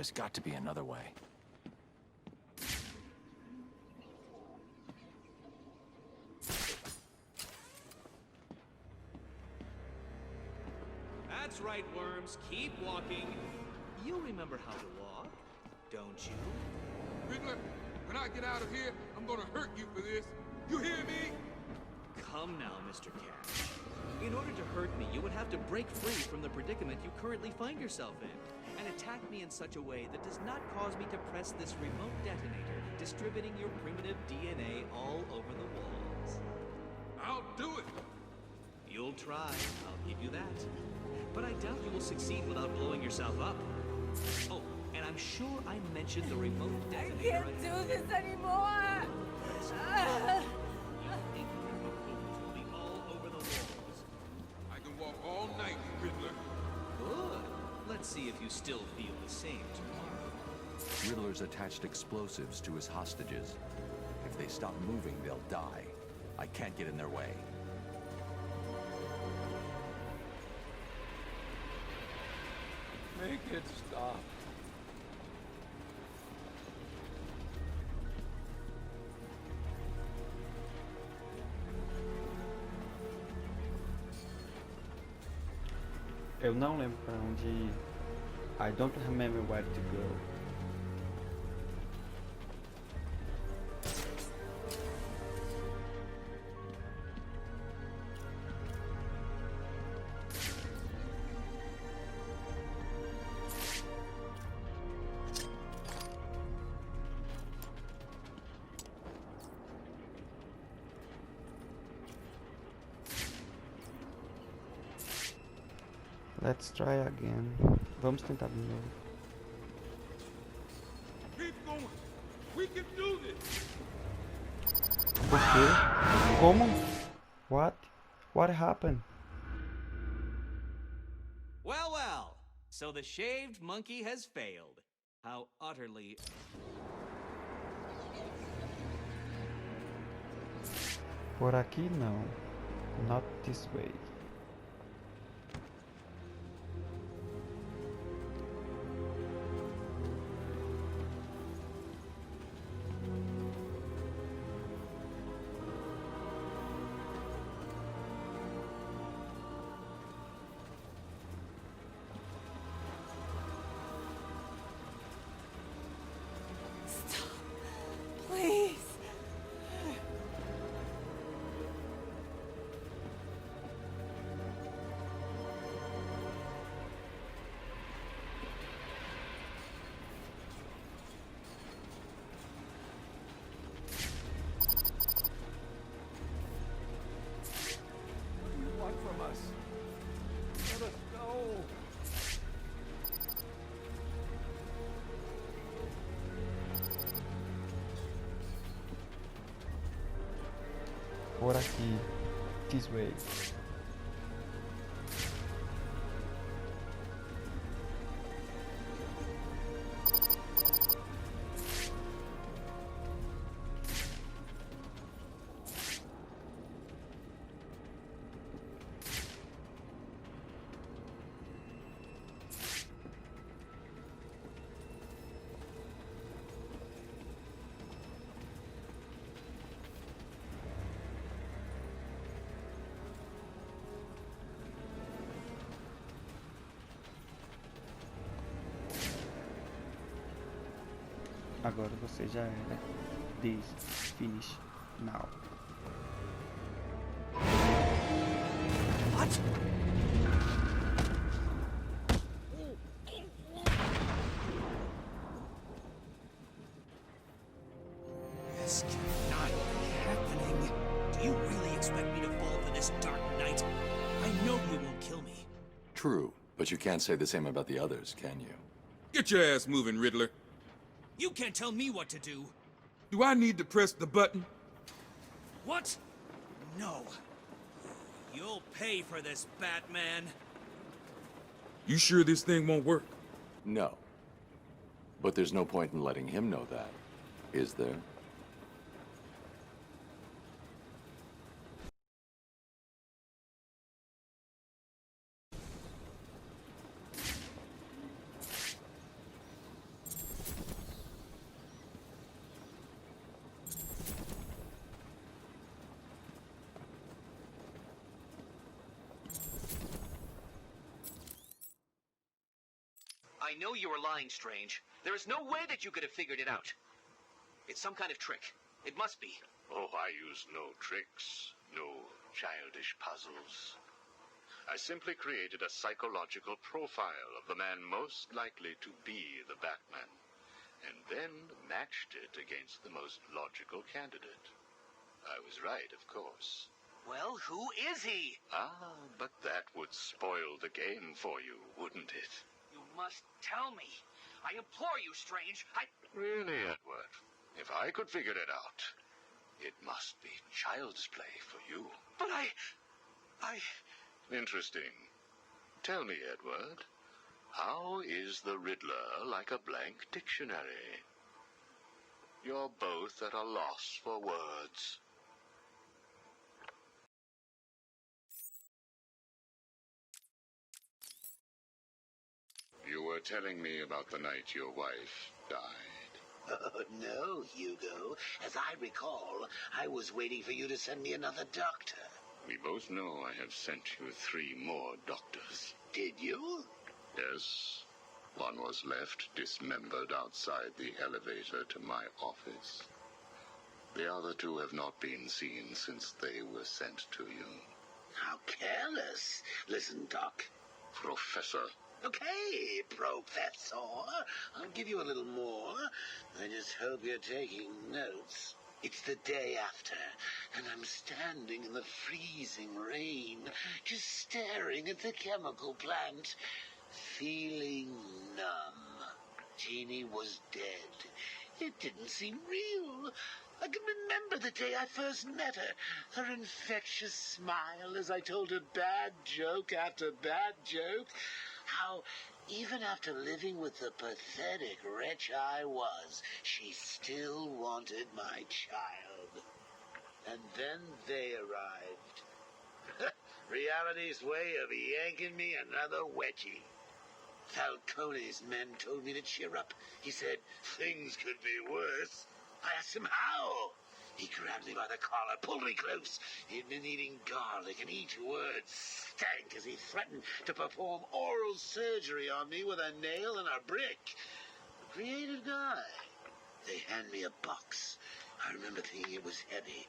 There's got to be another way. That's right, worms. Keep walking. You remember how to walk, don't you? Riddler, when I get out of here, I'm gonna hurt you for this. You hear me? Come now, Mr. Cash. In order to hurt me, you would have to break free from the predicament you currently find yourself in, and attack me in such a way that does not cause me to press this remote detonator, distributing your primitive DNA all over the walls. I'll do it. You'll try, I'll give you that. But I doubt you will succeed without blowing yourself up. Oh, and I'm sure I mentioned the remote detonator. I can't do this anymore! You think your components will be all over the walls? I can walk all night, Riddler. Good. Let's see if you still feel the same tomorrow. Riddler's attached explosives to his hostages. If they stop moving, they'll die. I can't get in their way. Make it stop. Eu não lembro pra onde ir. I don't remember where to go. Let's try again. Vamos tentar de novo. Keep going. We can do this. Por quê? Como? What? What happened? Well, well. So the shaved monkey has failed. How utterly... Por aqui não. Not this way. Stop. Please. What do you want from us? Let us go. Por aqui. This way. Agora você já era. This. Finish. Now. What? This cannot be happening. Do you really expect me to fall for this dark night? I know you won't kill me. True, but you can't say the same about the others, can you? Get your ass moving, Riddler. You can't tell me what to do. Do I need to press the button? What? No. You'll pay for this, Batman. You sure this thing won't work? No. But there's no point in letting him know that, is there? I know you were lying, Strange. There is no way that you could have figured it out. It's some kind of trick. It must be. Oh, I use no tricks, no childish puzzles. I simply created a psychological profile of the man most likely to be the Batman, and then matched it against the most logical candidate. I was right, of course. Well, who is he? Ah, but that would spoil the game for you, wouldn't it? You must tell me. I implore you, Strange. Really, Edward? If I could figure it out, it must be child's play for you. But I... Interesting. Tell me, Edward, how is the Riddler like a blank dictionary? You're both at a loss for words. You were telling me about the night your wife died. Oh, no, Hugo. As I recall, I was waiting for you to send me another doctor. We both know I have sent you 3 more doctors. Did you? Yes. One was left dismembered outside the elevator to my office. The other 2 have not been seen since they were sent to you. How careless. Listen, Doc. Professor. Okay, Professor. I'll give you a little more. I just hope you're taking notes. It's the day after, and I'm standing in the freezing rain, just staring at the chemical plant, feeling numb. Jeannie was dead. It didn't seem real. I can remember the day I first met her. Her infectious smile as I told her bad joke after bad joke. How, even after living with the pathetic wretch I was, she still wanted my child. And then they arrived. Reality's way of yanking me another wedgie. Falcone's men told me to cheer up. He said things could be worse. I asked him how. He grabbed me by the collar, pulled me close. He'd been eating garlic, and each word stank as he threatened to perform oral surgery on me with a nail and a brick. A creative guy. They hand me a box. I remember thinking it was heavy.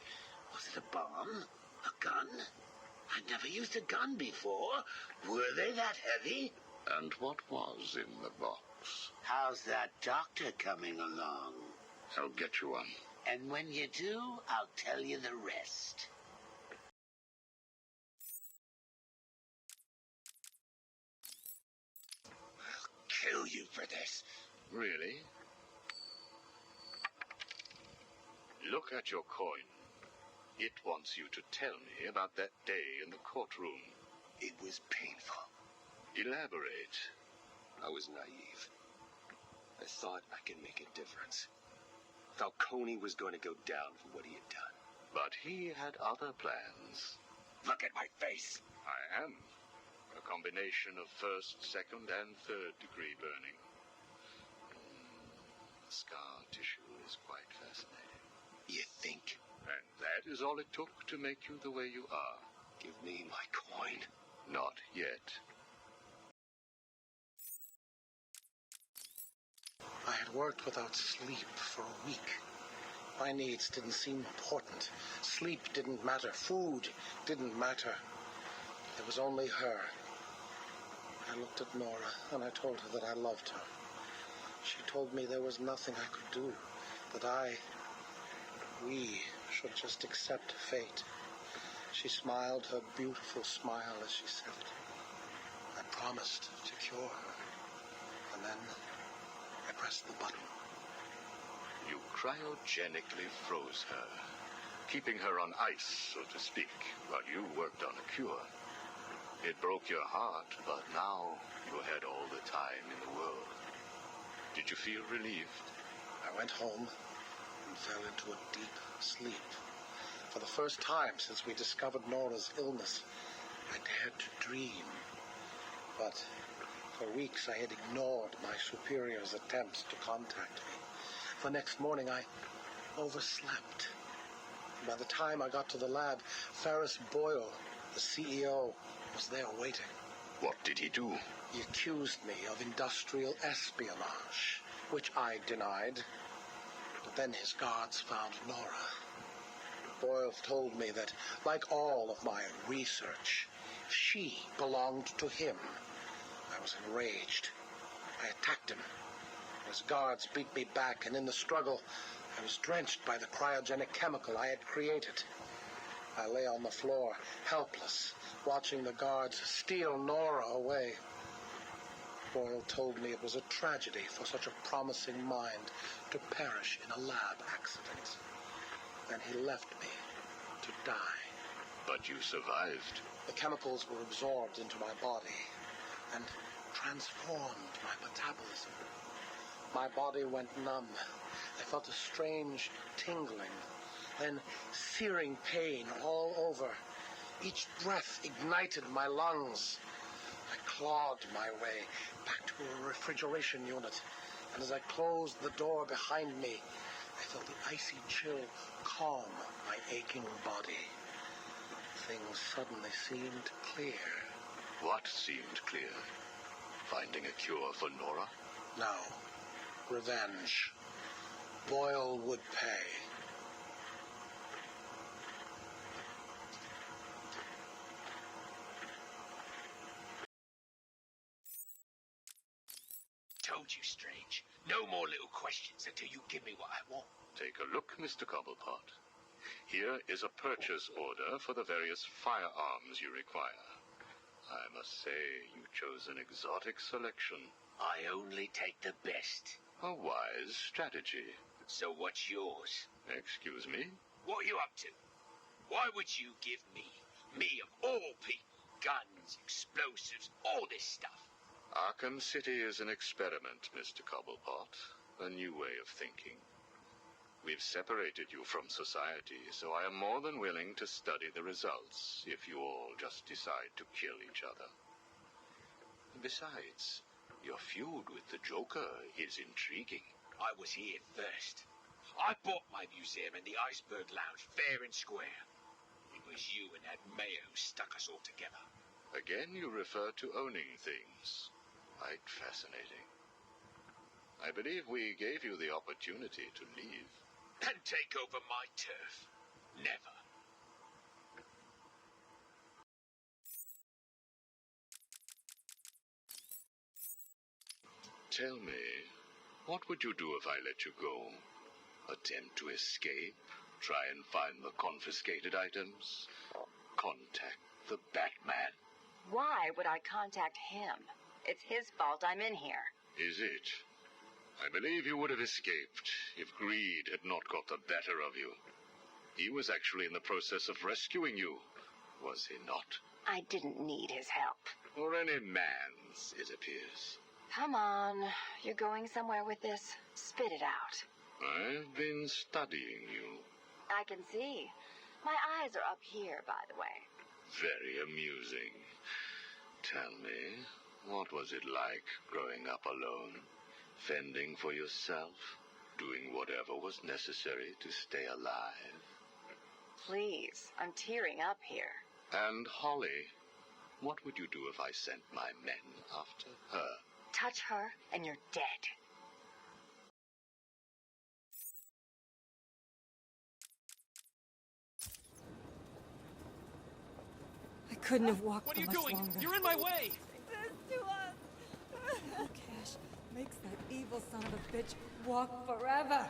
Was it a bomb? A gun? I'd never used a gun before. Were they that heavy? And what was in the box? How's that doctor coming along? I'll get you one. And when you do, I'll tell you the rest. I'll kill you for this. Really? Look at your coin. It wants you to tell me about that day in the courtroom. It was painful. Elaborate. I was naive. I thought I could make a difference. Falcone was going to go down for what he had done. But he had other plans. Look at my face. I am. A combination of first, second, and third degree burning. The scar tissue is quite fascinating. You think? And that is all it took to make you the way you are. Give me my coin. Not yet. I had worked without sleep for a week. My needs didn't seem important. Sleep didn't matter. Food didn't matter. There was only her. I looked at Nora and I told her that I loved her. She told me there was nothing I could do, that we should just accept fate. She smiled her beautiful smile as she said it. I promised to cure her. And then I pressed the button. You cryogenically froze her, keeping her on ice, so to speak, while you worked on a cure. It broke your heart, but now you had all the time in the world. Did you feel relieved? I went home and fell into a deep sleep. For the first time since we discovered Nora's illness, I dared to dream. But for weeks I had ignored my superior's attempts to contact me. The next morning I overslept. By the time I got to the lab, Ferris Boyle, the CEO, was there waiting. What did he do? He accused me of industrial espionage, which I denied. But then his guards found Nora. Boyle told me that, like all of my research, she belonged to him. I was enraged. I attacked him. His guards beat me back, and in the struggle, I was drenched by the cryogenic chemical I had created. I lay on the floor, helpless, watching the guards steal Nora away. Boyle told me it was a tragedy for such a promising mind to perish in a lab accident. Then he left me to die. But you survived. The chemicals were absorbed into my body and transformed my metabolism. My body went numb. I felt a strange tingling, then searing pain all over. Each breath ignited my lungs. I clawed my way back to a refrigeration unit, and as I closed the door behind me, I felt the icy chill calm my aching body. Things suddenly seemed clear. What seemed clear? Finding a cure for Nora? No. Revenge. Boyle would pay. Told you, Strange. No more little questions until you give me what I want. Take a look, Mr. Cobblepot. Here is a purchase order for the various firearms you require. I must say, you chose an exotic selection. I only take the best. A wise strategy. So what's yours? Excuse me? What are you up to? Why would you give me of all people, guns, explosives, all this stuff? Arkham City is an experiment, Mr. Cobblepot. A new way of thinking. We've separated you from society, so I am more than willing to study the results if you all just decide to kill each other. Besides, your feud with the Joker is intriguing. I was here first. I bought my museum in the Iceberg Lounge fair and square. It was you and that Mayo who stuck us all together. Again, you refer to owning things. Quite fascinating. I believe we gave you the opportunity to leave. And take over my turf. Never. Tell me, what would you do if I let you go? Attempt to escape? Try and find the confiscated items? Contact the Batman? Why would I contact him? It's his fault I'm in here. Is it? I believe you would have escaped if greed had not got the better of you. He was actually in the process of rescuing you, was he not? I didn't need his help. Or any man's, it appears. Come on, you're going somewhere with this. Spit it out. I've been studying you. I can see. My eyes are up here, by the way. Very amusing. Tell me, what was it like growing up alone? Fending for yourself? Doing whatever was necessary to stay alive? Please, I'm tearing up here. And Holly, what would you do if I sent my men after her? Touch her and you're dead. I couldn't have walked What are for you much doing? longer. You're in my way! This to us. Cash makes that evil son of a bitch walk forever.